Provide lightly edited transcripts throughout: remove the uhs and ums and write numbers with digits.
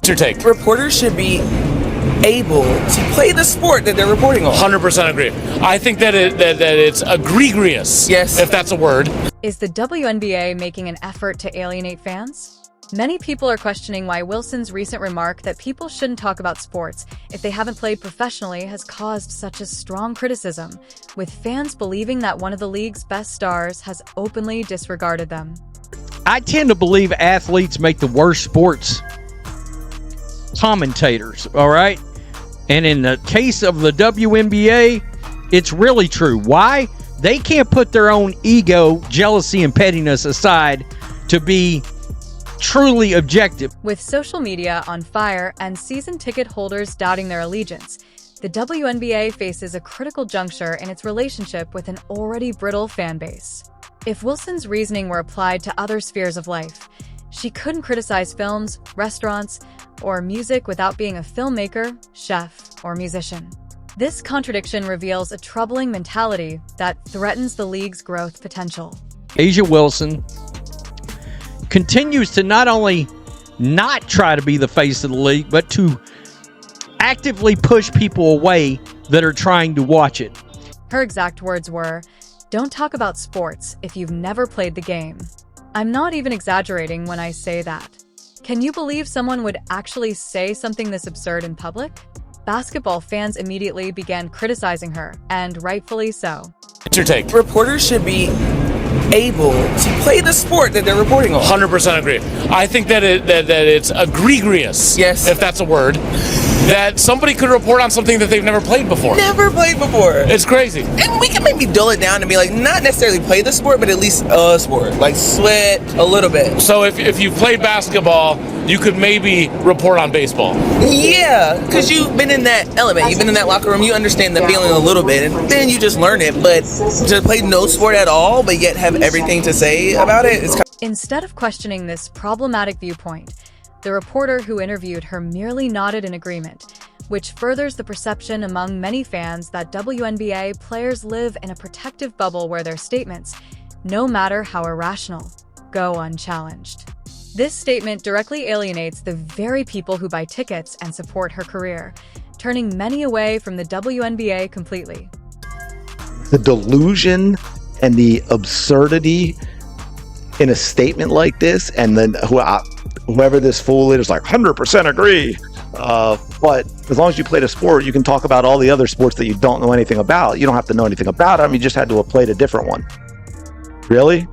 What's your take? Reporters should be able to play the sport that they're reporting on. 100% agree. I think that it's egregious. Yes. If that's a word. Is the WNBA making an effort to alienate fans? Many people are questioning why Wilson's recent remark that people shouldn't talk about sports if they haven't played professionally has caused such a strong criticism, with fans believing that one of the league's best stars has openly disregarded them. I tend to believe athletes make the worst sports commentators, all right? And in the case of the WNBA, it's really true. Why? They can't put their own ego, jealousy, and pettiness aside to be truly objective. With social media on fire and season ticket holders doubting their allegiance, the WNBA faces a critical juncture in its relationship with an already brittle fan base. If Wilson's reasoning were applied to other spheres of life, she couldn't criticize films, restaurants, or music without being a filmmaker, chef, or musician. This contradiction reveals a troubling mentality that threatens the league's growth potential. A'ja Wilson continues to not only not try to be the face of the league, but to actively push people away that are trying to watch it. Her exact words were, "Don't talk about sports if you've never played the game." I'm not even exaggerating when I say that. Can you believe someone would actually say something this absurd in public? Basketball fans immediately began criticizing her, and rightfully so. What's your take? Reporters should be able to play the sport that they're reporting on. 100% agree. I think that it's egregious. Yes. If that's a word. That somebody could report on something that they've never played before. Never played before. It's crazy. And we can maybe dull it down and be like, not necessarily play the sport, but at least a sport. Like sweat a little bit. So if you've played basketball, you could maybe report on baseball. Yeah, because you've been in that element. You've been in that locker room. You understand the feeling a little bit. And then you just learn it. But to play no sport at all, but yet have everything to say about it, it's kind of... Instead of questioning this problematic viewpoint, the reporter who interviewed her merely nodded in agreement, which furthers the perception among many fans that WNBA players live in a protective bubble where their statements, no matter how irrational, go unchallenged. This statement directly alienates the very people who buy tickets and support her career, turning many away from the WNBA completely. The delusion and the absurdity in a statement like this, and then whoever this fool is like 100% agree. But as long as you played a sport, you can talk about all the other sports that you don't know anything about. You don't have to know anything about them. You just had to have played a different one. Really?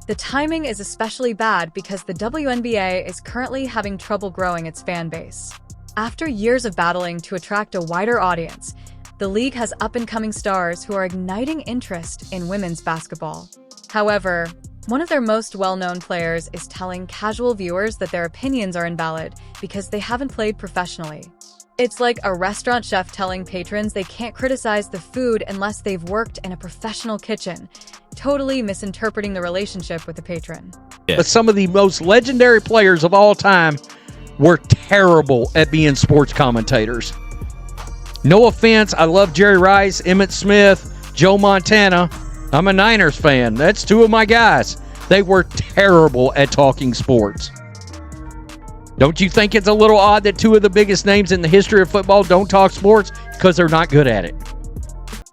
The timing is especially bad because the WNBA is currently having trouble growing its fan base. After years of battling to attract a wider audience, the league has up-and-coming stars who are igniting interest in women's basketball. However, one of their most well-known players is telling casual viewers that their opinions are invalid because they haven't played professionally. It's like a restaurant chef telling patrons they can't criticize the food unless they've worked in a professional kitchen, totally misinterpreting the relationship with the patron. But some of the most legendary players of all time were terrible at being sports commentators. No offense, I love Jerry Rice, Emmitt Smith, Joe Montana. I'm a Niners fan. That's two of my guys. They were terrible at talking sports. Don't you think it's a little odd that two of the biggest names in the history of football don't talk sports because they're not good at it?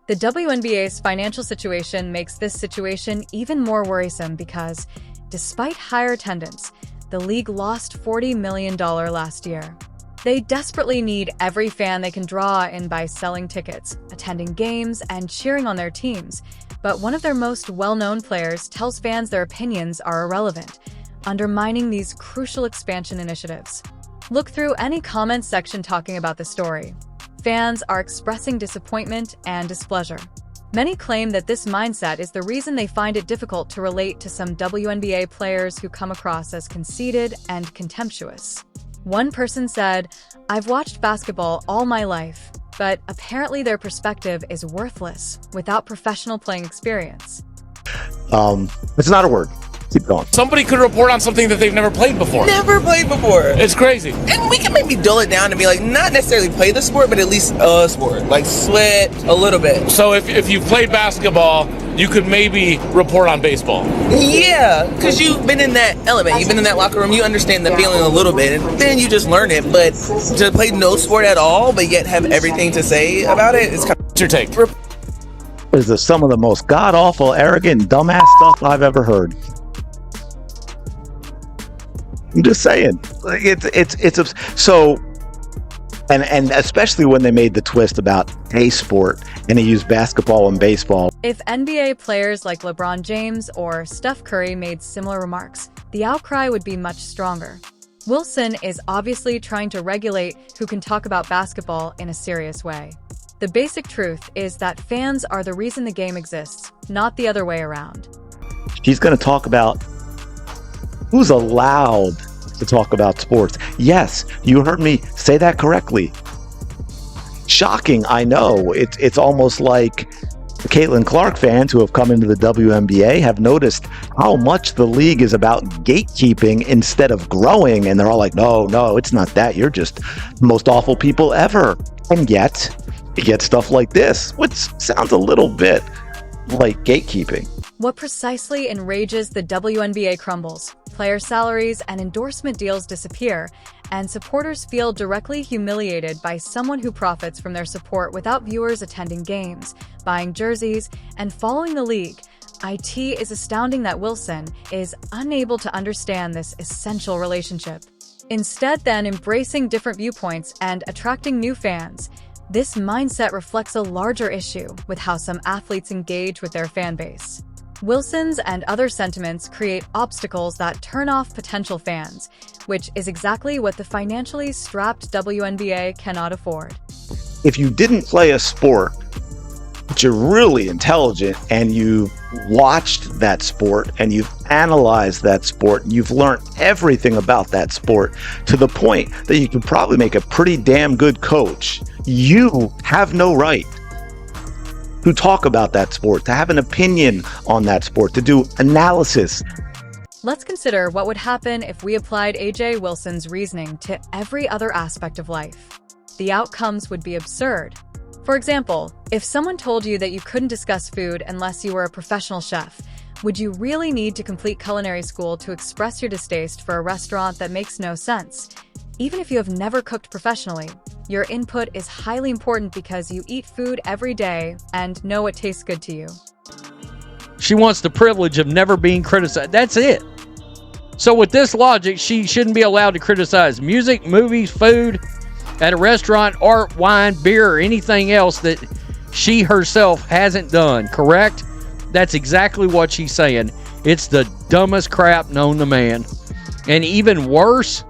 The WNBA's financial situation makes this situation even more worrisome because, despite higher attendance, the league lost $40 million last year. They desperately need every fan they can draw in by selling tickets, attending games, and cheering on their teams. But one of their most well-known players tells fans their opinions are irrelevant, undermining these crucial expansion initiatives. Look through any comments section talking about the story. Fans are expressing disappointment and displeasure. Many claim that this mindset is the reason they find it difficult to relate to some WNBA players who come across as conceited and contemptuous. One person said, "I've watched basketball all my life, but apparently their perspective is worthless without professional playing experience." It's not a word. Keep going. Somebody could report on something that they've never played before. Never played before. It's crazy. And we can maybe dull it down and be like, not necessarily play the sport, but at least a sport. Like sweat a little bit. So if you've played basketball, you could maybe report on baseball. Yeah, because you've been in that element. You've been in that locker room. You understand the feeling a little bit, and then you just learn it. But to play no sport at all, but yet have everything to say about it, it's kind of... What's your take? Is some of the most god-awful, arrogant, dumbass stuff I've ever heard. I'm just saying. So, and especially when they made the twist about a sport and they used basketball and baseball. If NBA players like LeBron James or Steph Curry made similar remarks, the outcry would be much stronger. Wilson is obviously trying to regulate who can talk about basketball in a serious way. The basic truth is that fans are the reason the game exists, not the other way around. He's going to talk about who's allowed to talk about sports. Yes, you heard me say that correctly. Shocking, I know. It's almost like the Caitlin Clark fans who have come into the WNBA have noticed how much the league is about gatekeeping instead of growing, and they're all like, no, it's not that. You're just the most awful people ever. And yet, you get stuff like this, which sounds a little bit like gatekeeping. What precisely enrages the WNBA crumbles. Player salaries and endorsement deals disappear, and supporters feel directly humiliated by someone who profits from their support without viewers attending games, buying jerseys, and following the league. It is astounding that Wilson is unable to understand this essential relationship. Instead, then embracing different viewpoints and attracting new fans, this mindset reflects a larger issue with how some athletes engage with their fan base. Wilson's and other sentiments create obstacles that turn off potential fans, which is exactly what the financially strapped WNBA cannot afford. If you didn't play a sport, but you're really intelligent and you've watched that sport and you've analyzed that sport and you've learned everything about that sport to the point that you can probably make a pretty damn good coach, you have no right to talk about that sport, to have an opinion on that sport, to do analysis. Let's consider what would happen if we applied A.J. Wilson's reasoning to every other aspect of life. The outcomes would be absurd. For example, if someone told you that you couldn't discuss food unless you were a professional chef, would you really need to complete culinary school to express your distaste for a restaurant that makes no sense? Even if you have never cooked professionally, your input is highly important because you eat food every day and know it tastes good to you. She wants the privilege of never being criticized. That's it. So with this logic, she shouldn't be allowed to criticize music, movies, food, at a restaurant, art, wine, beer, or anything else that she herself hasn't done, correct? That's exactly what she's saying. It's the dumbest crap known to man. And even worse,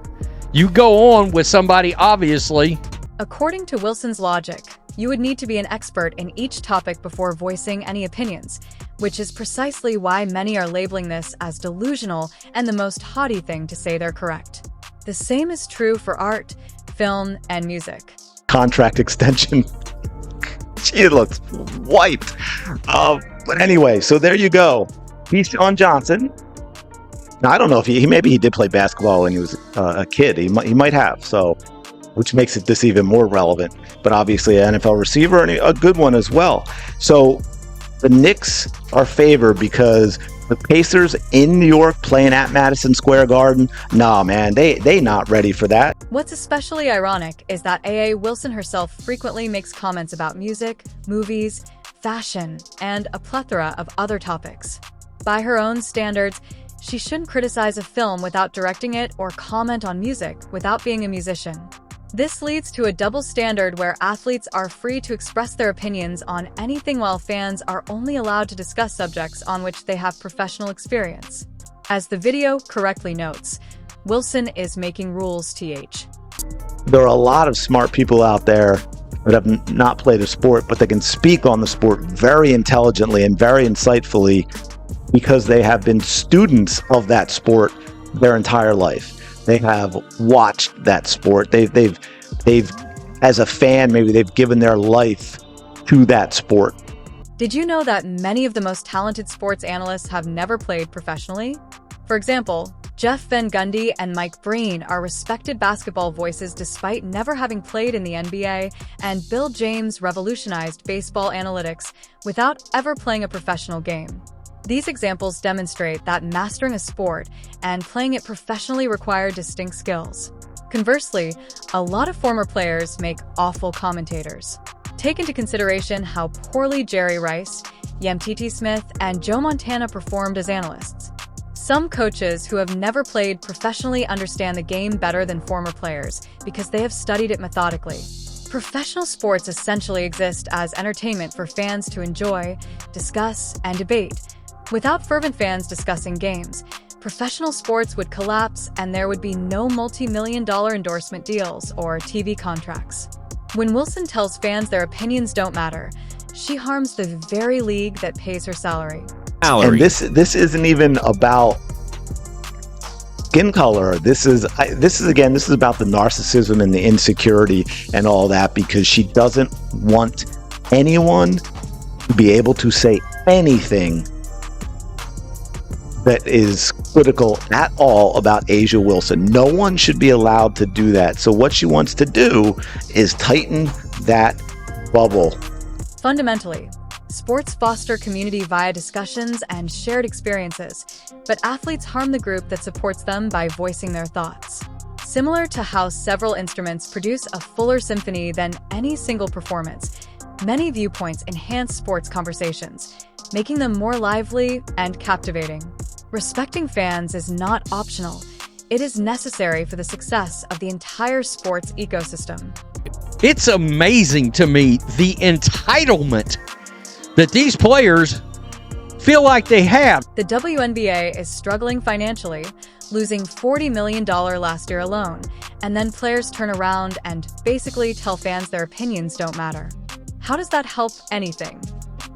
you go on with somebody, obviously. According to Wilson's logic, you would need to be an expert in each topic before voicing any opinions, which is precisely why many are labeling this as delusional and the most haughty thing to say they're correct. The same is true for art, film, and music. Contract extension. She looks wiped. But anyway, so there you go. He's Sean Johnson. Now, I don't know if maybe he did play basketball when he was a kid. He might have, so which makes this even more relevant. But obviously an NFL receiver and a good one as well. So the Knicks are favored because the Pacers in New York playing at Madison Square Garden. Nah, man, they not ready for that. What's especially ironic is that A.A. Wilson herself frequently makes comments about music, movies, fashion, and a plethora of other topics. By her own standards, she shouldn't criticize a film without directing it or comment on music without being a musician. This leads to a double standard where athletes are free to express their opinions on anything while fans are only allowed to discuss subjects on which they have professional experience. As the video correctly notes, Wilson is making rules, TH. There are a lot of smart people out there that have not played a sport, but they can speak on the sport very intelligently and very insightfully because they have been students of that sport their entire life. They have watched that sport. They've as a fan, maybe they've given their life to that sport. Did you know that many of the most talented sports analysts have never played professionally? For example, Jeff Van Gundy and Mike Breen are respected basketball voices despite never having played in the NBA, and Bill James revolutionized baseball analytics without ever playing a professional game. These examples demonstrate that mastering a sport and playing it professionally require distinct skills. Conversely, a lot of former players make awful commentators. Take into consideration how poorly Jerry Rice, Yamtiti Smith, and Joe Montana performed as analysts. Some coaches who have never played professionally understand the game better than former players because they have studied it methodically. Professional sports essentially exist as entertainment for fans to enjoy, discuss, and debate. Without fervent fans discussing games, professional sports would collapse and there would be no multi-million-dollar endorsement deals or TV contracts. When Wilson tells fans their opinions don't matter, she harms the very league that pays her salary. And this isn't even about skin color. This is about the narcissism and the insecurity and all that, because she doesn't want anyone to be able to say anything that is critical at all about A'ja Wilson. No one should be allowed to do that. So what she wants to do is tighten that bubble. Fundamentally, sports foster community via discussions and shared experiences, but athletes harm the group that supports them by voicing their thoughts. Similar to how several instruments produce a fuller symphony than any single performance, many viewpoints enhance sports conversations, making them more lively and captivating. Respecting fans is not optional. It is necessary for the success of the entire sports ecosystem. It's amazing to me the entitlement that these players feel like they have. The WNBA is struggling financially, losing $40 million last year alone, and then players turn around and basically tell fans their opinions don't matter. How does that help anything?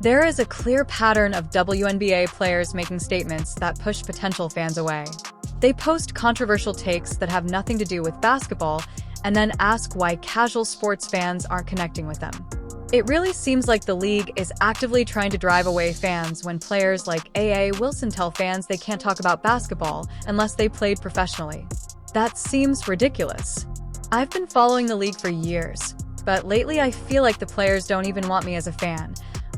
There is a clear pattern of WNBA players making statements that push potential fans away. They post controversial takes that have nothing to do with basketball and then ask why casual sports fans aren't connecting with them. It really seems like the league is actively trying to drive away fans when players like A.A. Wilson tell fans they can't talk about basketball unless they played professionally. That seems ridiculous. I've been following the league for years, but lately I feel like the players don't even want me as a fan.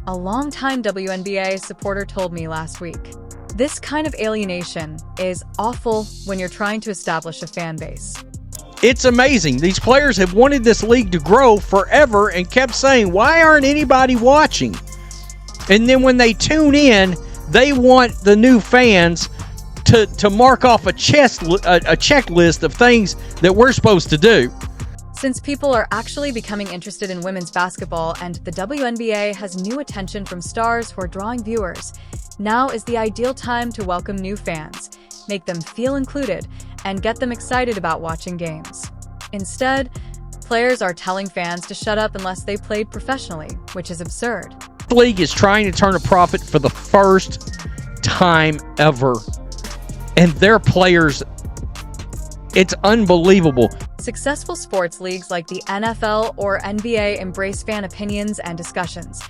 A longtime WNBA supporter told me last week. This kind of alienation is awful when you're trying to establish a fan base. It's amazing. These players have wanted this league to grow forever and kept saying, why aren't anybody watching? And then when they tune in, they want the new fans to mark off a checklist of things that we're supposed to do. Since people are actually becoming interested in women's basketball and the WNBA has new attention from stars who are drawing viewers, now is the ideal time to welcome new fans, make them feel included, and get them excited about watching games. Instead, players are telling fans to shut up unless they played professionally, which is absurd. The league is trying to turn a profit for the first time ever. And their players, it's unbelievable. Successful sports leagues like the NFL or NBA embrace fan opinions and discussions.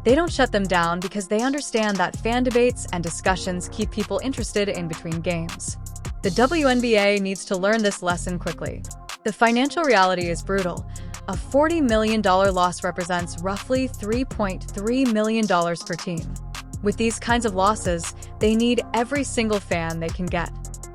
They don't shut them down because they understand that fan debates and discussions keep people interested in between games. The WNBA needs to learn this lesson quickly. The financial reality is brutal. A $40 million loss represents roughly $3.3 million per team. With these kinds of losses, they need every single fan they can get.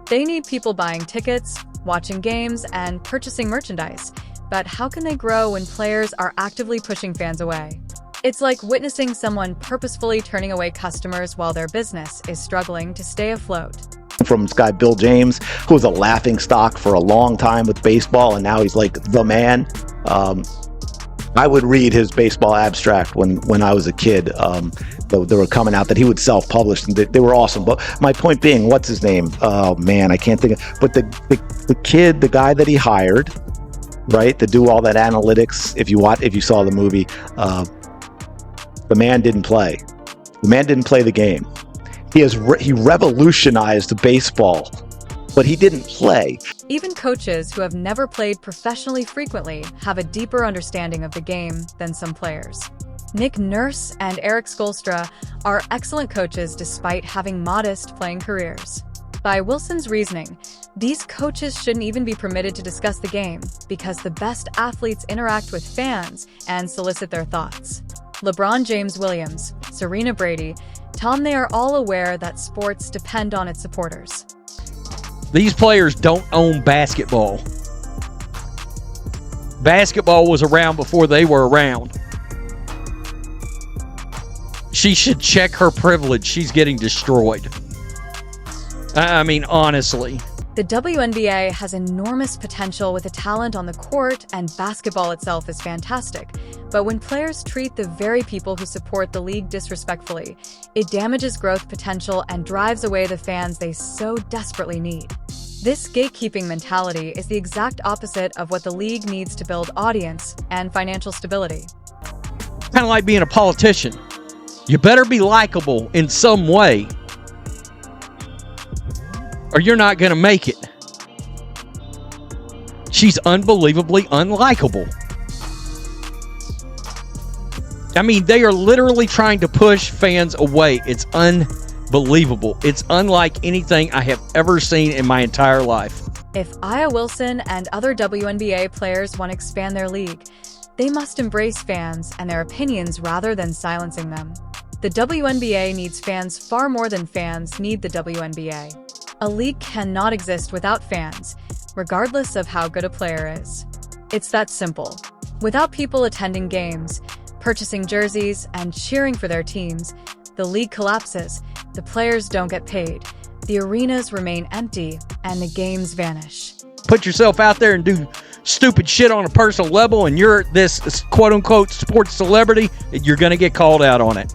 They need people buying tickets, watching games, and purchasing merchandise. But how can they grow when players are actively pushing fans away? It's like witnessing someone purposefully turning away customers while their business is struggling to stay afloat. From this guy Bill James, who was a laughing stock for a long time with baseball, and now he's like the man. I would read his baseball abstract when I was a kid. They were coming out that he would self-publish, and they were awesome. But my point being, what's his name? Oh man, I can't think of. But the guy that he hired, right, to do all that analytics. If you saw the movie, the man didn't play. The man didn't play the game. He revolutionized baseball, but he didn't play. Even coaches who have never played professionally frequently have a deeper understanding of the game than some players. Nick Nurse and Eric Skolstra are excellent coaches despite having modest playing careers. By Wilson's reasoning, these coaches shouldn't even be permitted to discuss the game because the best athletes interact with fans and solicit their thoughts. LeBron James Williams, Serena Brady, tell them they are all aware that sports depend on its supporters. These players don't own basketball. Basketball was around before they were around. She should check her privilege. She's getting destroyed. I mean, honestly. The WNBA has enormous potential with the talent on the court, and basketball itself is fantastic. But when players treat the very people who support the league disrespectfully, it damages growth potential and drives away the fans they so desperately need. This gatekeeping mentality is the exact opposite of what the league needs to build audience and financial stability. Kind of like being a politician. You better be likable in some way, or you're not going to make it. She's unbelievably unlikable. I mean, they are literally trying to push fans away. It's unbelievable. It's unlike anything I have ever seen in my entire life. If Aya Wilson and other WNBA players want to expand their league, they must embrace fans and their opinions rather than silencing them. The WNBA needs fans far more than fans need the WNBA. A league cannot exist without fans, regardless of how good a player is. It's that simple. Without people attending games, purchasing jerseys, and cheering for their teams, the league collapses, the players don't get paid, the arenas remain empty, and the games vanish. Put yourself out there and do stupid shit on a personal level, and you're this quote-unquote sports celebrity, you're going to get called out on it.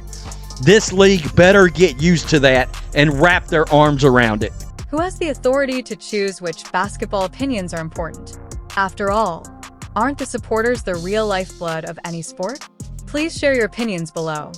This league better get used to that and wrap their arms around it. Who has the authority to choose which basketball opinions are important? After all, aren't the supporters the real lifeblood of any sport? Please share your opinions below.